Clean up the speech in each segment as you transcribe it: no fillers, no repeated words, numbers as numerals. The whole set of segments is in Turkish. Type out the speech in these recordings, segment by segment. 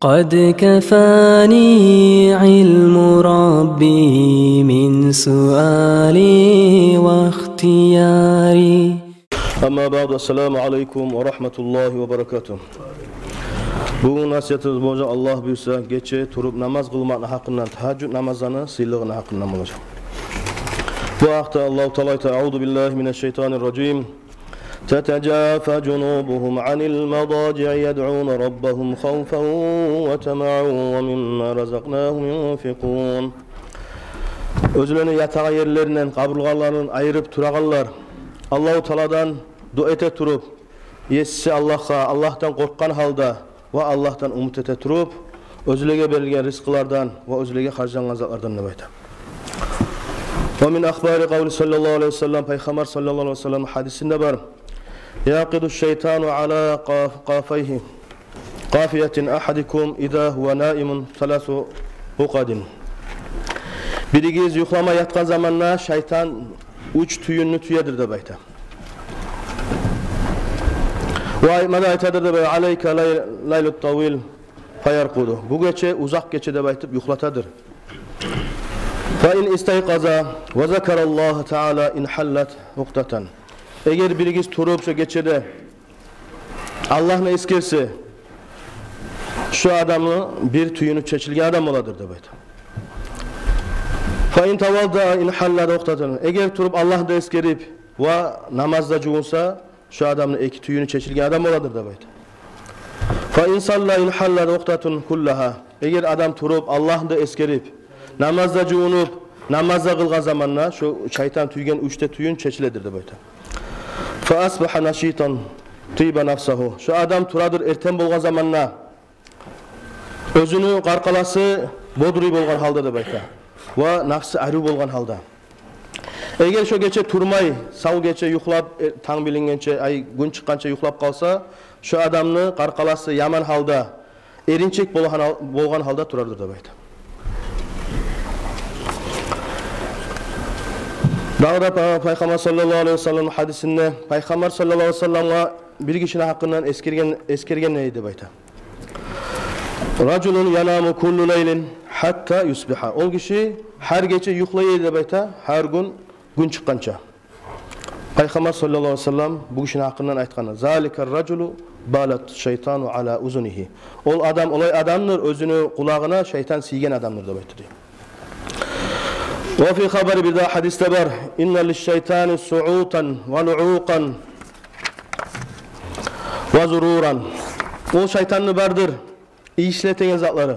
قد كفاني علم ربي من سؤالي واختياري. أما بعد السلام عليكم ورحمة الله وبركاته. Bugün nasihatimiz boyunca Allah buyursa geçe turup namaz kılmak hakkından tahajjud namazını sıyılığına hakkından olacak. Bu hafta Allah-u Teala Euzu billahi mineşşeytanirracim. تتجافى جنوبهم عن المضاجع يدعون ربهم خوفا وطمعا ومما رزقناهم ينفقون. Özlerini yatağı yerlerinden, kaburgalarından ayırıp turağanlar, Allah-u Teala'dan dua ete turup, yesse Allah'tan korkan halda ve Allah'tan umut ete turup, özlege berilgen rızkılardan ve özlege harcanan azaplardan nöbete. Ve min ahbari kavli sallallahu aleyhi ve sellem, Peygamber sallallahu aleyhi ve sellem hadisinde var. يَعْقِدُ الشَّيْطَانُ عَلَى قَافَيْهِ قَافِيَةٍ أَحَدِكُمْ إِذَا هُوَ نَائِمٌ ثَلَاثُ عُقَدٍ. Birigiz yuklama yatkan zamanla şeytan uç tüyünlü tüyedir de bayta. Ve aymada aytadır da bayta. Aleyke laylut tavil fayarkudu. Bu gece uzak gece de baytıp yuklatadır. Fe in istayqaza ve zekerallahu teala in hallat uqtatan. Eğer birigiz turup şu geçede Allah ne iskerse şu adamı bir tüyünü çeçilgen adam oladır da bayta. Fa in tawadda in hallat uqtatan. Eğer turup Allah da iskerip ve namazda cuğunsa şu adamın iki tüyünü çeçilgen adam oladır da bayta. Fa in salla in hallat uqtatun kullaha. Eğer adam turup Allah da iskerip namazda cuğunup namazda kılgan zamanla şu şeytan tüygen üçte tüyün çeçiledir de bayta. Fa asbaha nashitan tiba nafsahu. Şu adam turadır erten bolgan zamanla özünü qarqalası bodruy bolgan halda da bayta. Ve nafsı arı bolgan halda. Eğer şu geçe turmay, sağ geçe yuklap taң bilingençe, ay gün çıkkança yuklap kalsa, şu adamını qarqalası yaman halda, erinçek bolgan halda turardır da bayta. Dağda Peygamber sallallahu aleyhi ve sellem hadisinde Peygamber sallallahu aleyhi ve sellem'e bir kişinin hakkından eskergen neydi bayta? Raculun yanamu kullu leylin hatta yusbiha. O kişi her gece yuklayıydı bayta, her gün çıkkança. Peygamber sallallahu aleyhi ve sellem bu kişinin hakkından aytkanı. Zalikar raculu balat şeytanu ala uzunihi. Ol adam, olay adamdır, özünü kulağına şeytan siygen adamdır da bayta diyor. Ve fi haberi bir daha hadiste var. İnne lişşeytani su'utan ve nu'uqan ve zururan. O şeytanlı vardır. İşleten zatları.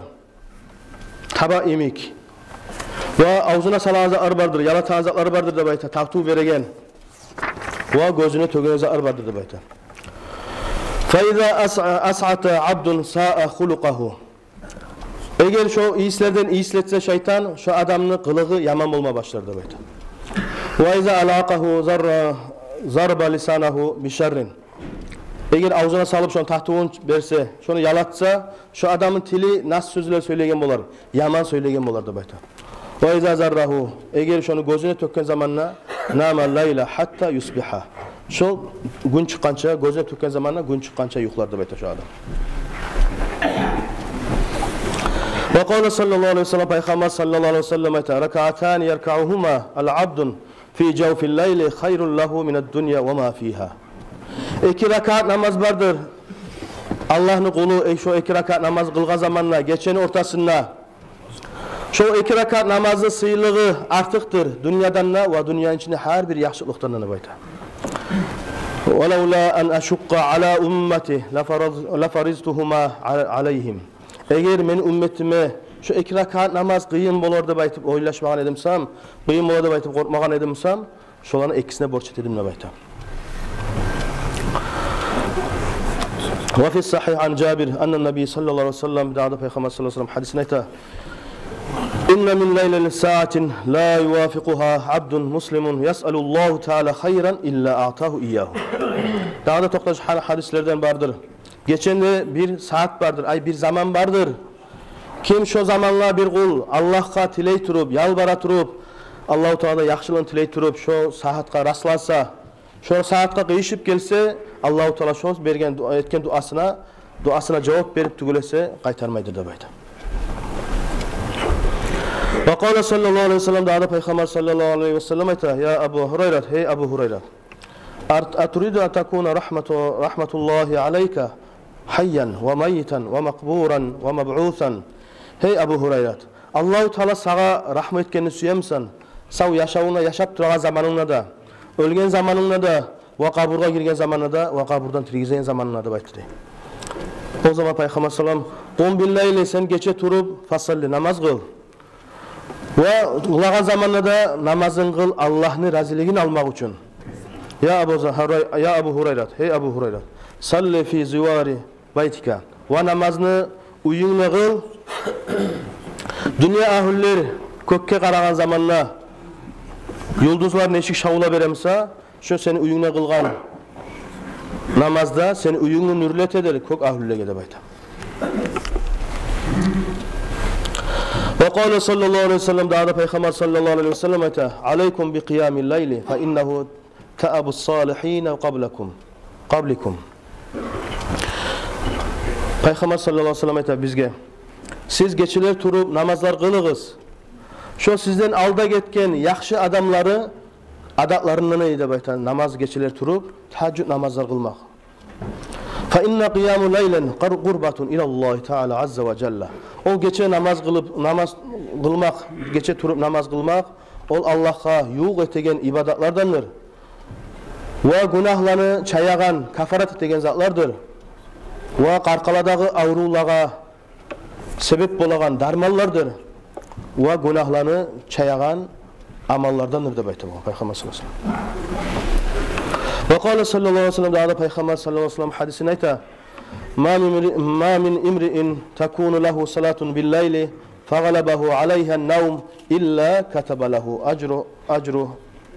Taba imik. Ve ağzına salan zatları vardır. Yalatan zatları vardır da bayta. Taktuğ veregen. Ve gözüne tögen zatları vardır da bayta. Fe izâ as'ata abdun sa'a hulukahu. Eğer şu iyislerden iyisletse şeytan, şu adamın kılığı yaman olma başlar da bayta. Ve izâ alâkahu zarba lisanahu bişerrin. Eğer ağzına salıp şunu tahtuğun verse, şunu yalatsa, şu adamın tili nasıl sözler söylegen bolar, yaman söylegen bolar da bayta. Ve izâ zarrahu. Eğer şunu gözüne tökken zamanla nama layla hatta yusbiha. Şu gün çıkkança, gözüne tökken zamanla gün çıkkança yuklar da bayta şu adam. Ve kâle sallallahu aleyhi ve sellem Peygamber sallallahu aleyhi ve sellem rekâtâni yerka'uhuma al-abdun fi cevfil leyli hayrun lehu mined dünya ve ma fiha. İki rekat namaz vardır. Allah'ın kulu şu iki rekat namaz kılgan zamanla geçeni ortasında şu iki rekat namazı sıylığı artıktır. Dünyadan ve dünyanın içinde her bir yaxşılıktan bayta. وَلَوْلَا أَنْ أَشُقَّ عَلَى أُمَّتِهِ لَفَرِزْتُهُمَا عَلَيْهِمْ. Eğer men ümmetime şu iki rekat namaz kıyın bolardı baytıp oylaşmagan edimsam, kıyın bolardı baytıp korkmagan edimsam, şolanın ikisine borç ededim ne bayta. Ve fi sahih an Cabir annen Nebi sallallahu aleyhi ve sellem dağda Peygamber sallallahu aleyhi ve sellem hadisine ita İnne min leylel saatin la yuvafiquha abdun muslimun yes'alullahu teala hayran illa a'tahu iyyahu. Dağda toklaş hadislerden vardır. Geçen de bir saat vardır, ay bir zaman vardır. Kim şu zamanla bir kul Allah'a tiley turup, yalbara turup, Allah-u Teala yaxşılığını tiley turup, şu saatka rastlansa, şu saatka kıyışıp gelse, Allah-u Teala şu bergen etken duasına duasına cevap berip tugulese qaytarmaydı dep aytdı. Ve qala sallallahu aleyhi ve sellem da Peygamber sallallahu aleyhi ve sellem aytdı: "Ya Abu Hurayra, hey Abu Hurayra, aturidu an takuna rahmetullahi aleyka hayyan ve mayyitan ve makburan ve mab'uthan." Hey Abu Hurayra, Allahu Teala sağa rahmet etkeni suyamsan, sağ yaşauına yaşap turgan zamanında da, ölgen zamanında da, ve kaburga girgen zamanında da, ve kaburdan tirgizen zamanında da aytdı. O zaman Peygamber sallam, "Qum billahi sen geçe turup fasalli namaz kıl. Ve ulagan zamanında da namazın kıl Allah'ın raziligini almak için. Ya Abu Hurayra, hey Abu Hurayra, salli fi zivari baytika. Ve namazını uyuyunla kıl. Dünya ahüller kökke karagan zamanla yıldızlar neşik şavula beremsa, şu seni uyuyunla kılgan namazda seni uyuyunla nürlet eder kök ahülle gede bayta." Ve qala sallallahu aleyhi ve sellem da Peygamber sallallahu aleyhi ve sellem ayta: "Aleykum bi qiyamil leyli fe innehu ta'abus salihin qablikum." Peygamber sallallahu aleyhi ve sellem ayta bizge: "Siz geçiler turup namazlar kılığız. Şu sizden alda ketken yaxşı adamları adatlarından eydi baytan namaz geçiler turup tahajjud namazlar kılmak. Fa inna qiyamul leylen qurbatun ila Allah Teala azza ve celle." O geçe namaz kılmak, geçe turup namaz kılmak, ol Allah'a yuq etegen ibadatlardandır. Ve günahlarını çayagan, kafarat etegen zatlardır. Ve qarqaladagi avrularga sebep bolagan darmallardır. Ve günahlarını çayagan amallardandır dep aytdı Peygamber sallallahu aleyhi ve sellem. Ve qala sallallahu aleyhi ve sellem da Peygamber sallallahu aleyhi ve sellem hadisini ayta: "Ma min imri'in takunu lahu salatun bil leyli fagalabahu aleyha an-nawm illa kataba lahu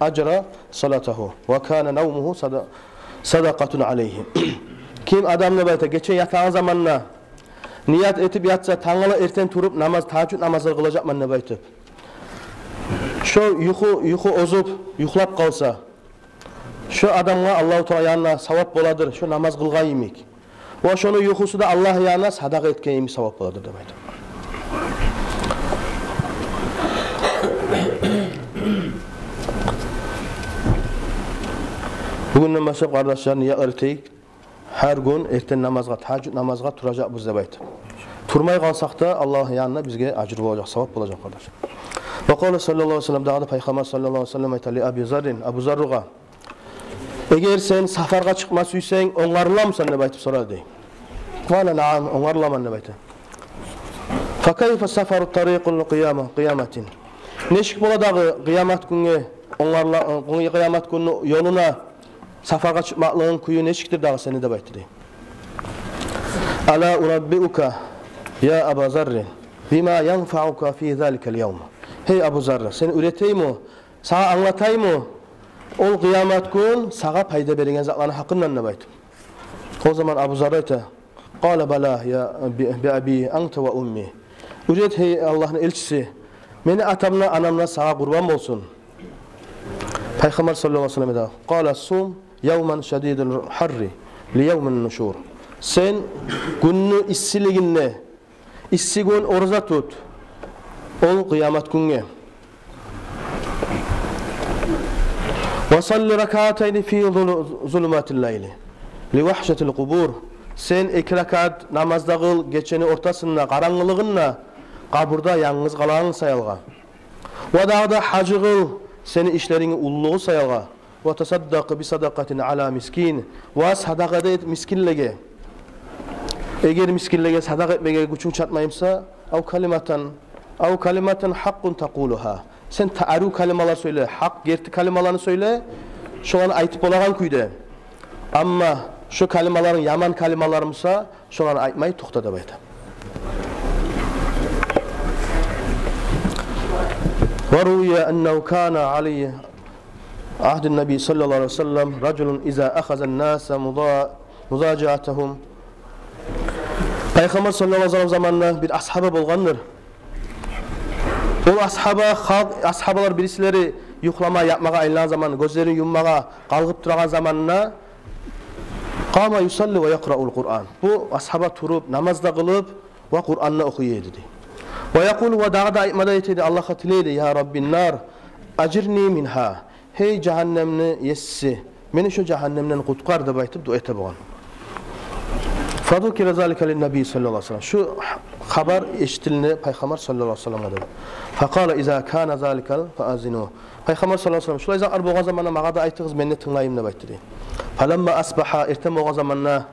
ajra salatahu ve kana nawmuhu sadaqatun aleyhi." Kim adam ne bayta geçe yatağın zamanına niyat etip yatsa tağıla erten turup namaz tahajjud namazı kılacakman ne baytı. Şu yuhu ozup yuhlap kalsa, şu adamla Allahu Teala yanına savap boladır. Şu namaz kılgayımik. Ve şunu yuhusu da Allah yanına sadaka etkeyimi savap boladır demaydı. Bugünden başka kardeşler niyatları teyik. Her gün erten namazga, tahajjud namazga turacak biz debaydı. Turmay kalsak da Allah yanına bizge acır olacak, savap olacak kardeş. Ve qala sallallahu aleyhi ve sellem da Peygamber sallallahu aleyhi ve sellem aytali Abu Zarrin, Abu Zarruga: "Eğer sen safarga çıkma süysen, ongarlamsan ne baytı sorar dey." Qala na'am, ongarlaman ne baytı. Fa kayfa safaru tariqul qiyamatin? Neşik boladağı kıyamet günü kıyamet günü yoluna safarga çıkmaklığın kuyu neşiktir dağı seni de baytı dey. "Ala urabbiuka ya Abu Zarrin bima yanfa'uka fi zalikel yevm." Hey Abu Zarra, seni üreteyim mi? Sana anlatayım mı? Ol kıyamet gün sağa payda berigen zatlarını hakkından ne baytı. O zaman Abu Zarra ete: "Qala bala ya bi abi anta ve ummi." Üret hey Allah'ın elçisi, meni atamla anamla sağa kurban olsun. Peygamber sallallahu aleyhi ve sellem de: "Qala sum yevmen şedidul harri li yevmin nushur." Sen gününü issiliginde, issi gün oruza tut. Ol kıyamet günü. Ve salli rakatayni fi zulumatil leyli li vahşetil kubur. Sen iki rakat namazda kıl geçeni ortasında karanlığınla kaburda yalnız kalan sayalga. Ve dağda hacı kıl seni işlerini ulluğu sayalga. Ve tasaddaq bi sadaqatin ala miskin. Ve sadaqada et miskinlege. Eğer miskinlege sadaka etmege gücün çatmayımsa Av kalimaten hakkun takuluha. Sen ta'aru kalimalar söyle, hak gerti kalimalarını söyle. Şu an aytıp olagan kuyde. Ama şu kalimaların yaman kalimalarımsa şu an aytmayı toxta da bayta. Ve ruya ennehu kana aleyhi ahdin nebi sallallahu aleyhi ve sellem raculun iza ahazen nasa muzacaatahum. Peygamber sallallahu aleyhi ve sellem zamanında bir ashaba bolgandır. O ashabalar birisileri yuklama yapmağa aylanan zaman, gözlerini yummağa, kalkıp duragan zamanına Qama yusalli ve yaqra'ul Qur'an. Bu ashaba turup namazda kılıp ve Kur'an'ı okuyuydu. Ve yaqulu ve da'da aytmada etedi Allah'a tileydi ya Rabbin nar acirni minha. Hey cehennemni yessi. Meni şu cehennemden kutkar da baytıp dua ete boğan. Fadukira zalika lin Nabi sallallahu aleyhi ve sellem. Şu haber eşitilini Peygamber sallallahu aleyhi ve sellem dedi. Faqala iza kana zalika fa'azinu. Peygamber sallallahu aleyhi ve sellem şulay zar boğan zamanna mağa da aytığız meni tınlayım da baytı. Falamma asbaha ertem boğan zamanna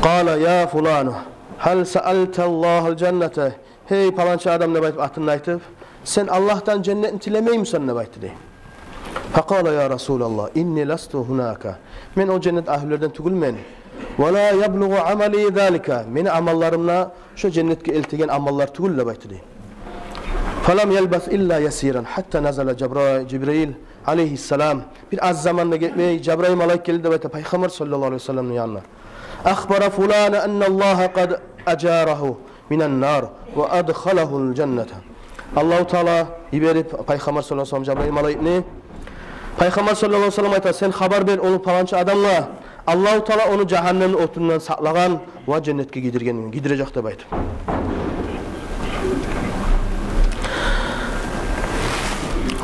qala ya fulanu hal sa'alta Allah'al cennete. Hey palanca adam ne baytıp atını aytıp sen Allah'tan cennetin tilemey misin ne baytı. Faqala ya Resulallah inni lastu hunaka. Men o cennet ahlilerden tugulmen. Ve la yabluğu amali zalika. Meni amallarımla şu cennetke eltigen amallar tugulla baytı. Falam yelbas illa yasiran hatta nazala Cibril aleyhisselam. Bir az zamanla gitmeye Cebrail melek geldi baytı Peygamber sallallahu aleyhi ve sellem'in yanına. Akhbara fulana enne Allah kad acarahu minen nar ve adkhalahul cennete. Allahu Teala iberip Peygamber sallallahu aleyhi ve sellem Cebrail melekni Peygamber sallallahu aleyhi ve sellem ayta sen haber ver onu palanca adamla Allahu Teala onu cehennemin otundan saklagan ve cennetke gidirgen gidirecek de baytı.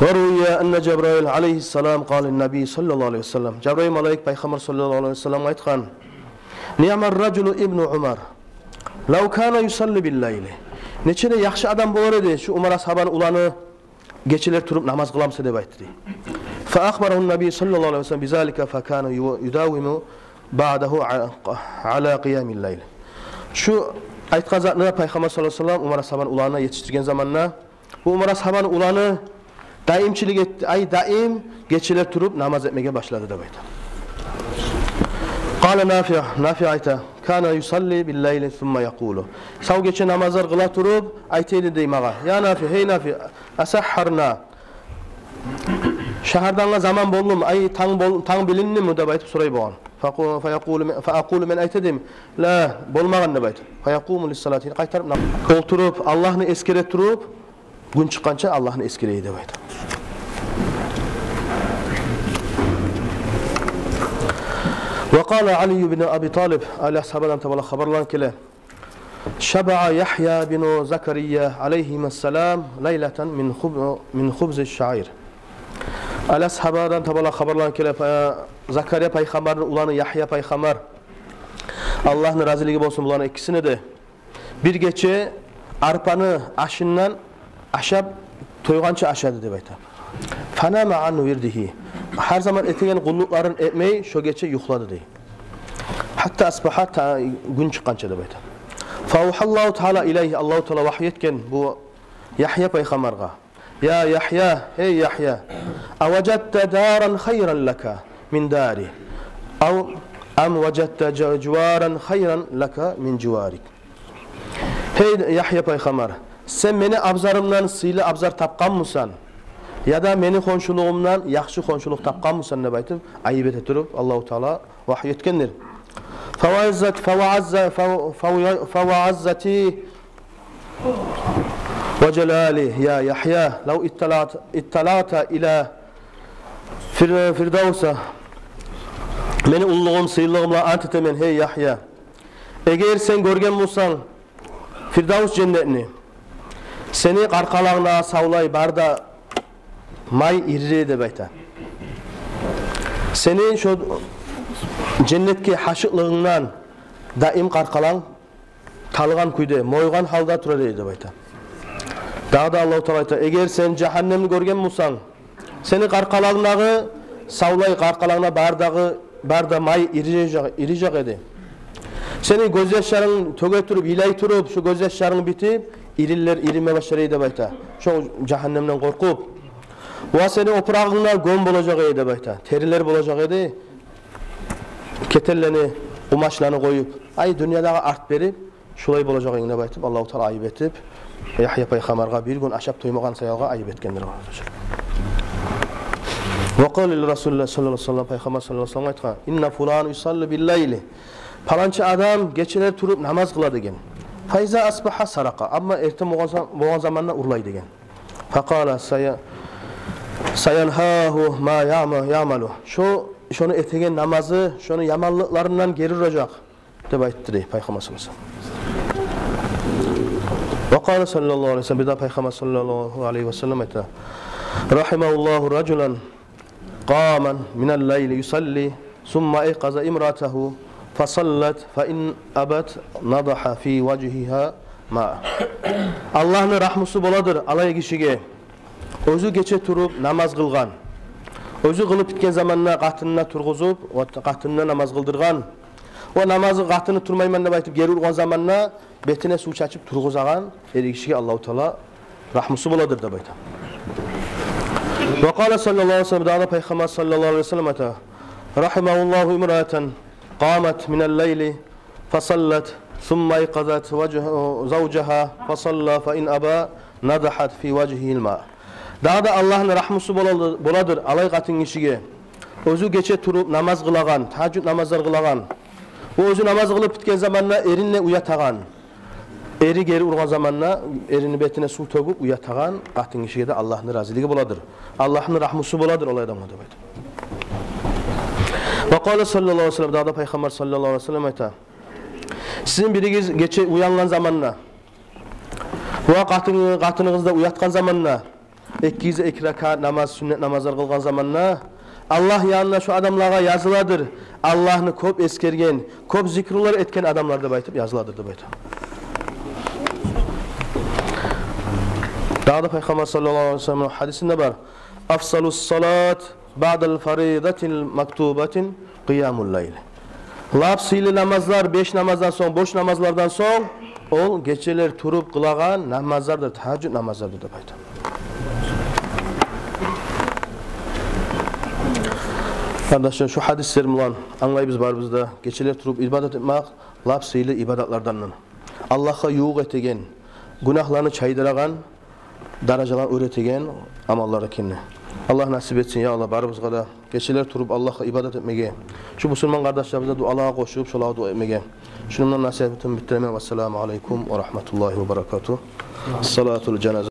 Ve ruya enne Cebrail aleyhisselam kâlin Nabi sallallahu aleyhi ve sellem. Cebrail melek Peygamber sallallahu aleyhi ve sellem aytkan ni'mer raculu ibnu Umar law kana yusalli bil leyli. Neçede yaxşı adam bolar edi şu Umar ashaban ulanı geçiler turup namaz kılamsa deb aytdı. Fa akhbarahu Nabi sallallahu aleyhi ve sellem bizalika fa kana yudawimu ba'dahu ala qiyamil leyl. Şu aytkan zatına Peygamber sallallahu aleyhi ve sellem Umar ashaban ulanı yetiştirgen zamanna bu Umar ashaban ulanı daimçilik etti. Ay daim geçiler turup namaz etmeye başladı deb aytdı. Qala Nafi ayta kana yusalli bil leyli thumma yaqulu. Sav geçe namazlar kıla turup aytaydı deymağa. Ya Nafi hey Nafi asahharna. Şahardanla zaman boldum ay tang bilinni mi deb aytıp soray boğan. Fa aqulu men aytadim la bolmagan deb aytdı. Fa yaqumu lis salati qaytarıp oturup Allah'ını eskere turup gün çıkança Allah'ını eskereydi deb aytdı. وقال علي بن أبي طالب على أصحابنا تبارك خبرلان كله شبع يحيى بن زكريا عليهما السلام ليلة من خبز الشعير على أصحابنا تبارك خبرلان كله Zakariya peygamberin ulanı Yahya peygamber Allah'ın razılığı olsun bulanı ikisini de bir gece arpanı aşından aşab toygança aşadı deb aytdı. Fanama anhu virdihi. Her zaman etegen kullukların etmeyi şu gece yuhladı dey. Hatta asbahat gün çıkança deb aytdı. Fauhallahu Teala ileyhi Allahu Teala vahyetken bu Yahya peygamberga. Ya Yahya, hey Yahya. Avajadta daran hayran laka min dari. Am vajadta civaran hayran laka min civarik. Hey Yahya peygamber. Sen beni abzarımdan sıylı abzar tapkan mısan? Ya da meni konşuluğumdan yaxşı konşuluk tapkan mısan deb aytıp ayıp ete turup Allahu Teala vahyetkendir. Favazzati ve celali ya Yahya law ittalata ila firdevsa meni ulluğum sıyırlığımla antitemen hey Yahya eğer sen görgen bolsan Firdevs cennetini seni qarqalağına savlay barda may irri deb ayta. Senin şu cennetke haşıqlığından daim qarqalan talgan kuyde moygan halda turadi deb ayta. Daha da Allah-u Teala ayta eğer sen cehennemni görgen bolsan seni qarqalağındağı savlay qarqalağına barda may irijak edi. Seni göz yaşların töge turup ilay turup şu göz yaşların bitip iriller irime başlaydı deb ayta. Şu cehennemden korkup ve seni oprağınla göm bolacak edi deb ayta. Teriler bolacak edi. Ketelleni, kumaşlarını koyup ay dünyadağı art berip şulay bolacak edi deb aytıp Allahu Teala ayıp etip Yahya peygamberga bir gün aşap toymagan sayalga ayıp etkendir. Ve qala Resulullah sallallahu aleyhi ve sellem peygamber sallallahu aleyhi ve sellem aytgan inna fulan yusalli bil leyli. Palançı adam geçeler turup namaz kıladı gen. Faiza asbaha saraka. Ama ertem boğan zamanla urlaydı gen. Faqala sayanhahu ma ya'malu. Şu şonu etegen namazı, şonu yamanlıklarından geri duracak deb aytdı Peygamber sallallahu aleyhi ve sellem. Ve kâle sallallahu aleyhi ve sellem, bir daha Peygamber sallallahu aleyhi ve sellem aytdı. Rahimahullahu raculan qaman minel leyli yusalli summa eyqaza imratahu fasallat fa in abat nadaha fi vecihiha ma. Allah'ın rahmusu boladır alay kişiге. Özü geçe turup namaz kılgan. Özü kılıp bitken zamanına qatınına turguzup, qatınına namaz kıldırgan. O namazı qatını turmayman deb aytıp geri urgan zamanına betine su çaçıp turguzagan eri kişiге Allahu Teala rahmusu boladır deb aytdı. Ve qala sallallahu aleyhi ve sellem, daha da Peygamber sallallahu aleyhi ve sellem aytdı. Rahimahullahu imraatan qamat minel leyli fasallat thumma ayqazat zawjaha fasalla fa in aba nadahat fi vecihi'l ma. Daha da Allah'ın rahmusu boladır alay qatın kişiге. Özü geçe turup namaz kılagan, tahajjud namazlar kılagan. O özü namaz kılıp bitken zamanla erinle uyatagan. Eri geri urgan zamanla erini betine su töküp uyatagan qatın kişiге de Allah'ın razıligi boladır. Allah'ın rahmusu boladır olay adamga deb aytdı. Ve qala sallallahu aleyhi ve sellem, daha da Peygamber sallallahu aleyhi ve sellem aytdı. Sizin birigiz geçe uyangan zamanla ve qatınızda uyatgan zamanla 2 rakat namaz, sünnet namazlar kılgan zamanla Allah yanına şu adamlara yazıladır. Allah'ını köp eskergen, köp zikrullar etken adamlar deb aytıp yazıladır deb aytdı. Daha da Peygamber sallallahu aleyhi ve sellem hadisinde var. Afsalus salat ba'dal faridatil maktubatin qiyamul leyl. Lapsili namazlar 5 namazdan son, boş namazlardan son ol geceler turup kılagan namazlardır, tahajjud namazlardır deb aytdı. Kardeşler, şu hadislerim ulan anlayıbız barımızda geceler turup ibadet etmek lapsili ibadatlardan. Allah'a yuğ etegen, günahlarını çaydıragan, darajalarını öğretegen amallar ekenini. Allah nasip etsin ya Allah barımızga da geceler turup Allah'a ibadet etmege. Şu Müslüman kardeşlerimize dualara koşup şola dua etmege. Şundan nasihatimi bitiremem. Vesselamu aleykum ve rahmetullahi ve berekatuhu. Salatul cenaze.